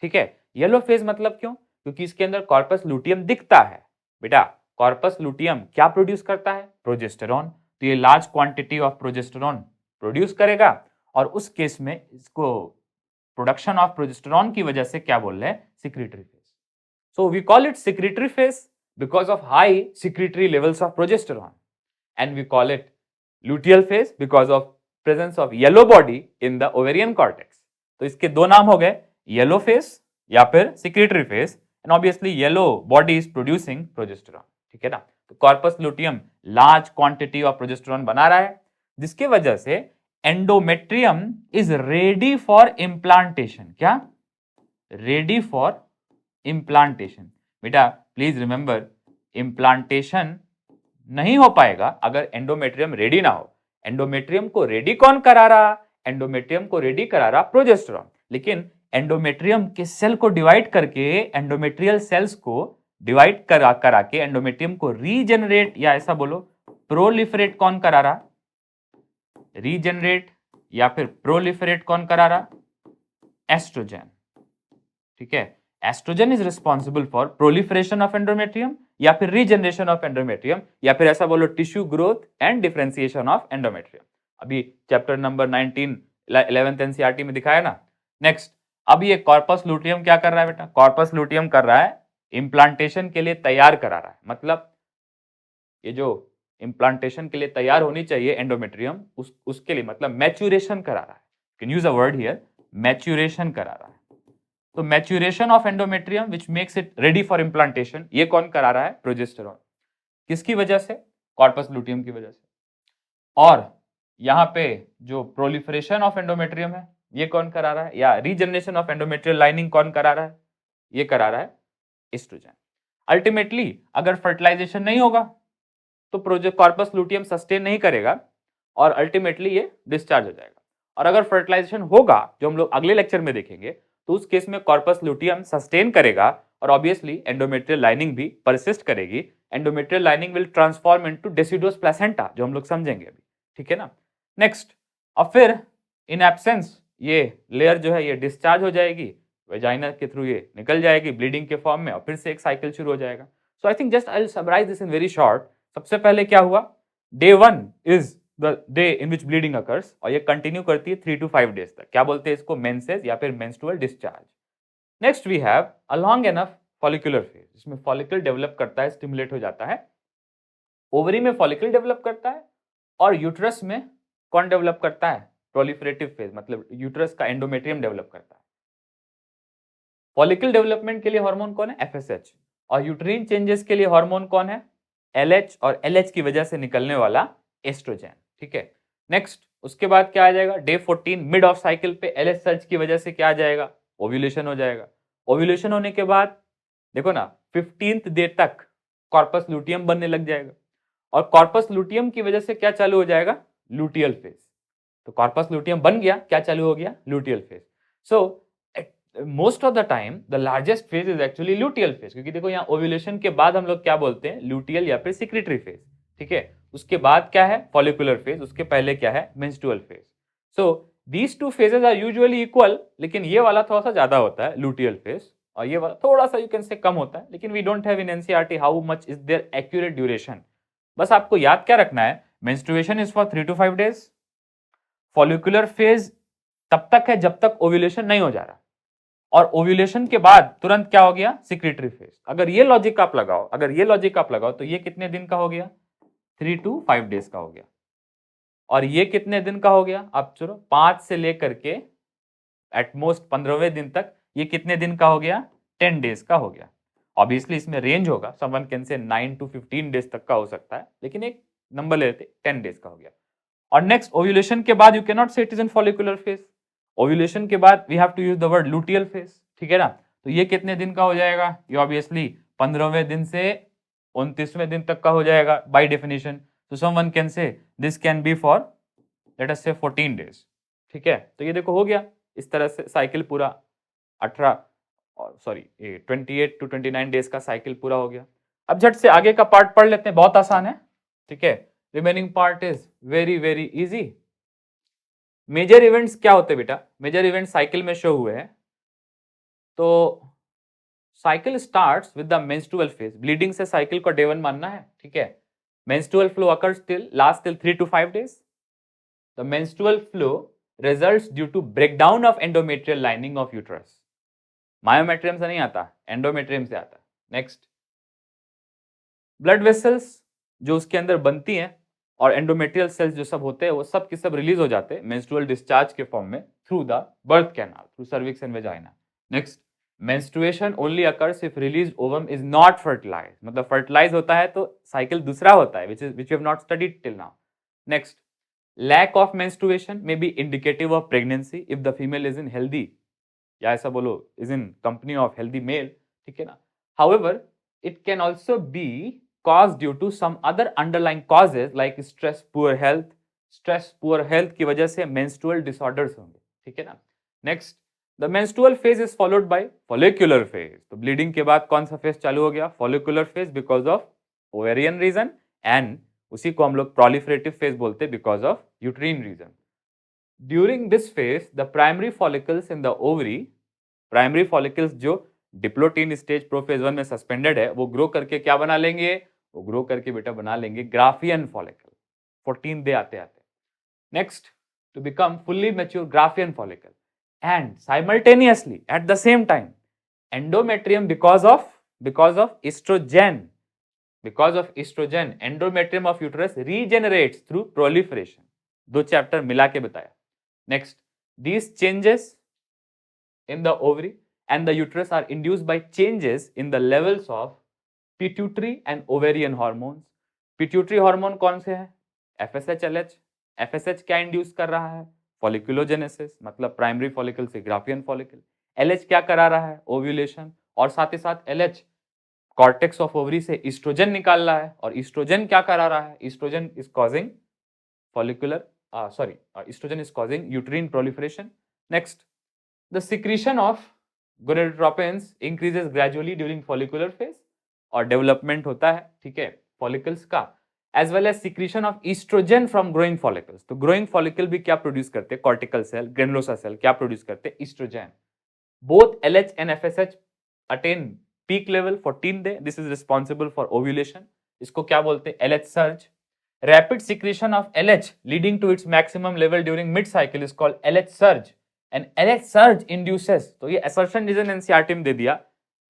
ठीक है, येलो फेज मतलब क्यों? क्योंकि इसके अंदर कॉर्पस लुटियम दिखता है। बेटा कॉर्पस लुटियम क्या प्रोड्यूस करता है? प्रोजेस्टेरॉन। तो ये large quantity of progesterone produce करेगा, और उस केस में इसको प्रोडक्शन ऑफ प्रोजेस्टेरॉन की वजह से क्या बोल रहे हैं? Secretory phase. So we call it secretory phase because of high secretory levels of progesterone, and we call it luteal phase because of presence of yellow body in the ovarian cortex. तो इसके दो नाम हो गए, yellow phase या फिर secretory phase, and obviously yellow body is producing progesterone. ठीक है ना? तो corpus luteum large quantity of progesterone बना रहा है, जिसके वजह से endometrium is ready for implantation. क्या? Ready for implantation. बेटा प्लीज रिमेंबर, इम्प्लांटेशन नहीं हो पाएगा अगर एंडोमेट्रियम रेडी ना हो। एंडोमेट्रियम को रेडी कौन करा रहा? एंडोमेट्रियम को रेडी करा रहा प्रोजेस्टेरॉन। लेकिन एंडोमेट्रियम के सेल को डिवाइड करके, एंडोमेट्रियल सेल्स को डिवाइड करा के एंडोमेट्रियम को रीजनरेट या ऐसा बोलो प्रोलिफरेट कौन करा रहा? रीजनरेट या फिर प्रोलिफरेट कौन करा रहा? एस्ट्रोजन। ठीक है, oestrogen is responsible for proliferation of endometrium या फिर रीजनरेशन ऑफ एंडोमेट्रियम, या फिर ऐसा बोलो tissue growth and differentiation of endometrium. अभी चैप्टर नंबर 19 11th एनसीईआरटी में दिखाया ना। नेक्स्ट, अब ये कॉर्पस लुटियम क्या कर रहा है बेटा? कॉर्पस लुटियम कर रहा है इम्प्लांटेशन के लिए तैयार करा रहा है। मतलब ये जो इम्प्लांटेशन के लिए तैयार होनी चाहिए एंडोमेट्रियम, उसके लिए मतलब मैच्यूरेशन करा रहा है। Can use a word here, maturation करा रहा है। तो maturation of endometrium which makes it ready for implantation, ये कौन करा रहा है? प्रोजेस्टेरॉन। किसकी वजह से? कॉर्पस लुटियम की वजह से। और यहां पे जो प्रोलिफरेशन ऑफ एंडोमेट्रियम है ये कौन करा रहा है? या रीजनरेशन ऑफ एंडोमेट्रियल लाइनिंग कौन करा रहा है? ये करा रहा है एस्ट्रोजन। अल्टीमेटली अगर फर्टिलाइजेशन नहीं होगा तो कॉर्पस लुटियम सस्टेन नहीं करेगा और अल्टीमेटली ये डिस्चार्ज हो जाएगा। और अगर फर्टिलाइजेशन होगा, जो हम लोग अगले लेक्चर में देखेंगे, तो उस केस में कॉर्पस लुटियम सस्टेन करेगा और ऑब्वियसली एंडोमेट्रियल लाइनिंग भी परसिस्ट करेगी। Endometrial lining will transform into deciduous placenta, जो हम लोग समझेंगे अभी। ठीक है ना? नेक्स्ट, अब फिर इन एब्सेंस ये लेयर जो है ये डिस्चार्ज हो जाएगी, वेजाइना के थ्रू ये निकल जाएगी ब्लीडिंग के फॉर्म में, और फिर से एक साइकिल शुरू हो जाएगा। So I think just I will summarise this in very short. सबसे पहले क्या हुआ? Day 1 is the day in which bleeding occurs, और ये कंटिन्यू करती है 3 to 5 डेज तक। क्या बोलते हैं इसको? मेंसेस या फिर menstrual discharge. Next we have a long enough follicular phase, जिसमें फॉलिकल डेवलप करता है, स्टिमुलेट हो जाता है। ओवरी में फॉलिकल डेवलप करता है, और यूट्रस में कौन डेवलप करता है? प्रोलिफरेटिव फेज, मतलब यूट्रस का एंडोमेट्रियम डेवलप करता है। फॉलिकल डेवलपमेंट के लिए हार्मोन कौन है? FSH। और यूट्रीन चेंजेस के लिए हार्मोन कौन है? LH, और LH की वजह से निकलने वाला एस्ट्रोजन। ठीक है, नेक्स्ट उसके बाद क्या आ जाएगा? डे 14 मिड ऑफ साइकिल पे LH सर्च की वजह से क्या आ जाएगा? ओव्यूलेशन हो जाएगा। ओव्यूलेशन होने के बाद देखो ना 15th डे तक कॉर्पस लुटियम बनने लग जाएगा, और कॉर्पस लुटियम की वजह से क्या चालू हो जाएगा? Luteal phase. तो कॉर्पस लुटियम बन गया, क्या चालू हो गया? Luteal phase. So most of the time the largest phase is actually luteal phase, क्योंकि देखो यहाँ ओव्यूलेशन के बाद हम लोग क्या बोलते हैं? लुटियल या फिर सिक्रेटरी फेज। ठीक है, उसके बाद क्या है? Follicular phase. उसके पहले क्या है? Menstrual phase. So these two phases are usually equal, लेकिन ये वाला थोड़ा सा ज्यादा होता है, लुटियल फेज, और ये वाला थोड़ा सा यू कैन से कम होता है, लेकिन we don't have in NCERT how much is there accurate duration. बस आपको याद क्या रखना है, menstruation is for 3 to 5 days, follicular phase तब तक है जब तक ओव्यूलेशन नहीं हो जा रहा, और ओव्यूलेशन के बाद तुरंत क्या हो गया, सिक्रेटरी फेज। अगर ये लॉजिक आप लगाओ तो ये कितने दिन का हो गया, 3 to 5 days का हो गया। और ये कितने दिन का हो गया, आप चलो 5 से लेकर के एटमोस्ट 15वें दिन तक, ये कितने दिन का हो गया, 10 days का हो गया। ऑब्वियसली इसमें रेंज होगा, someone can say 9 to 15 days तक का हो सकता है, लेकिन एक नंबर ले लेते 10 days का हो गया। और नेक्स्ट ओव्यूलेशन के बाद you can not say it is in follicular phase, ovulation के बाद we have to use the word luteal phase, ठीक है ना। तो ये कितने दिन का हो जाएगा, ये ऑब्वियसली 15वें दिन से 29वें दिन तक का हो जाएगा बाय डेफिनेशन। तो someone can say this can be for let us से 14 days, ठीक है। तो ये देखो हो गया, इस तरह से साइकिल पूरा 28 to 29 डेज का साइकिल पूरा हो गया। अब झट से आगे का पार्ट पढ़ लेते हैं, बहुत आसान है, ठीक है। Remaining part is very very easy. Major events क्या होते हैं बेटा, मेजर इवेंट साइकिल में शो हुए हैं। तो cycle starts with the menstrual phase, bleeding से साइकिल को डे 1 मानना है, ठीक है। Menstrual flow occurs till last till 3 to 5 days। The menstrual flow results due to breakdown of endometrial lining of uterus। Myometrium से नहीं आता, एंडोमेट्रियम से आता है। नेक्स्ट, ब्लड वेसल्स जो उसके अंदर बनती हैं और एंडोमेट्रियल सेल्स जो सब होते हैं वो सब के सब रिलीज हो जाते हैं मेंस्ट्रुअल डिस्चार्ज के फॉर्म में through the birth canal, through cervix and vagina. Next, menstruation only occurs if release ovum is not fertilize, मतलब फर्टिलाइज होता है तो साइकिल दूसरा होता है, which you have not studied till now। Next, lack of menstruation may be indicative of pregnancy if the female is in healthy, या ऐसा बोलो is in company of healthy male, ठीक है ना। However, it can also be caused due to some other underlying causes like stress, poor health की वजह से menstrual disorders होंगे, ठीक है ना। Next, the menstrual phase is followed by follicular phase। तो bleeding के बाद कौन सा phase चालू हो गया, follicular phase because of ovarian reason, and उसी को हम लोग proliferative phase बोलते हैं because of uterine reason। During this phase, the primary follicles in the ovary, primary follicles जो डिप्लोटीन स्टेज प्रोफेज 1 में सस्पेंडेड है, वो ग्रो करके क्या बना लेंगे, वो ग्रो करके बेटा बना लेंगे ग्राफियन फॉलिकल 14 डे आते आते। Next, to become fully mature Graafian follicle, and simultaneously at the same time endometrium because of oestrogen endometrium of uterus regenerates through proliferation. 2 chapter मिला के बताया। Next, these changes in the ovary and the uterus are induced by changes in the levels of pituitary and ovarian hormones। pituitary hormone कौन से हैं, FSH, LH। FSH क्या इंड्यूस कर रहा है, फॉलिकुलोजेनेसिस, मतलब प्राइमरी फॉलिकल से ग्राफियन फॉलिकल। LH क्या करा रहा है, ओव्यूलेशन, और साथ ही साथ LH कॉर्टेक्स ऑफ ओवरी से ईस्ट्रोजन निकाल रहा है, और ईस्ट्रोजन क्या करा रहा है, estrogen is causing estrogen is causing uterine proliferation। Next, the secretion of gonadotropins increases gradually during follicular phase, और development होता है, ठीक है, follicles का, as well as secretion of estrogen from growing follicles। तो growing follicle भी क्या produce करते हैं, cortical cell, granulosa cell क्या produce करते हैं, estrogen। Both LH and FSH attain peak level 14 day, this is responsible for ovulation। इसको क्या बोलते हैं, LH surge। Rapid secretion of LH leading to its maximum level during mid cycle is called LH surge, and LH surge induces, तो ये assertion is NCERT में दे दिया,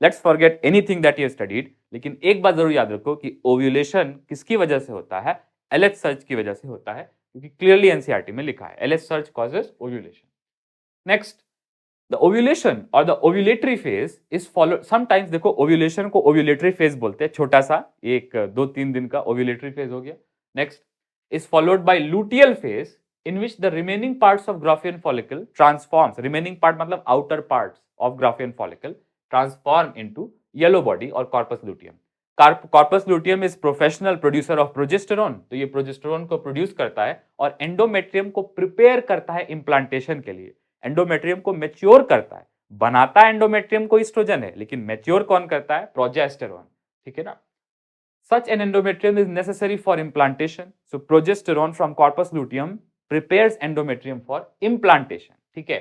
let's forget anything that you studied, लेकिन एक बात जरूर याद रखो कि ओव्यूलेशन किसकी वजह से होता है, LH surge की वजह से होता है, क्योंकि क्लियरली NCERT में लिखा है LH surge causes ovulation। Next, the ovulation or the ovulatory phase is followed, sometimes देखो ovulation को ovulatory phase बोलते हैं, छोटा सा 1-2-3 दिन का ovulatory phase हो गया। Next is followed by luteal phase in which the remaining parts of Graafian follicle transforms, remaining part मतलब outer parts of Graafian follicle transform into yellow body or corpus luteum। corpus luteum is professional producer of progesterone, तो ये progesterone को produce करता है और endometrium को prepare करता है implantation के लिए, endometrium को mature करता है, बनाता endometrium को estrogen है, लेकिन mature कौन करता है, progesterone, ठीक है ना। Such an endometrium is necessary for implantation, so progesterone from corpus luteum prepares endometrium for implantation, ठीक है।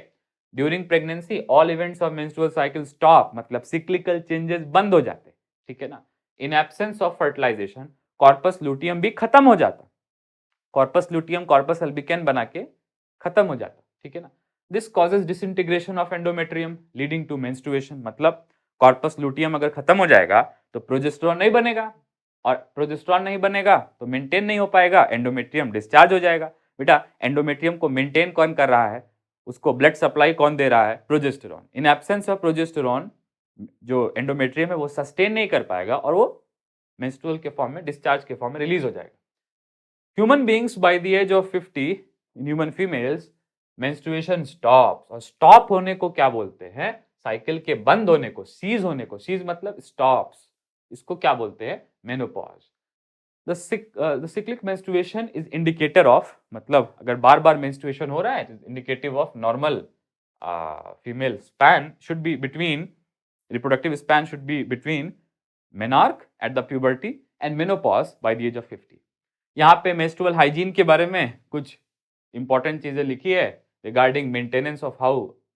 During pregnancy all events of menstrual cycle stop, मतलब सिक्लिकल चेंजेस बंद हो जाते, ठीक है ना। In absence of fertilization corpus luteum भी खत्म हो जाता, कॉर्पस लुटियम कॉर्पस अल्बिकैन बना के खत्म हो जाता, ठीक है ना। This causes disintegration of endometrium leading to menstruation, मतलब कॉर्पस लुटियम अगर खत्म हो जाएगा तो प्रोजेस्टेरॉन नहीं बनेगा, और प्रोजेस्टेरॉन नहीं बनेगा तो मेंटेन नहीं हो पाएगा, एंडोमेट्रियम डिस्चार्ज हो जाएगा। बेटा एंडोमेट्रियम को मेंटेन कौन कर रहा है, उसको ब्लड सप्लाई कौन दे रहा है, progesterone. In absence of progesterone जो एंडोमेट्रियम है वो सस्टेन नहीं कर पाएगा और वो मेंस्ट्रुअल के फॉर्म में, डिस्चार्ज के फॉर्म में रिलीज हो जाएगा। Human beings by the age of 50 in human females menstruation stops, और स्टॉप होने को क्या बोलते हैं, साइकिल के बंद होने को, सीज होने को, सीज मतलब स्टॉप्स, इसको क्या बोलते हैं, menopause. The cyclic menstruation is indicator of, मतलब अगर बार बार मेंस्ट्रुएशन हो रहा है तो indicative of normal female span should be between, reproductive span should be between menarche at the puberty and menopause by the age of 50। यहाँ पे menstrual hygiene के बारे में कुछ important चीजें लिखी है regarding maintenance of how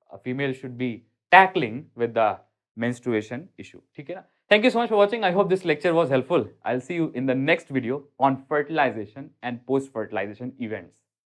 a female should be tackling with the menstruation issue, ठीक है ना। Thank you so much for watching. I hope this lecture was helpful. I'll see you in the next video on fertilization and post-fertilization events.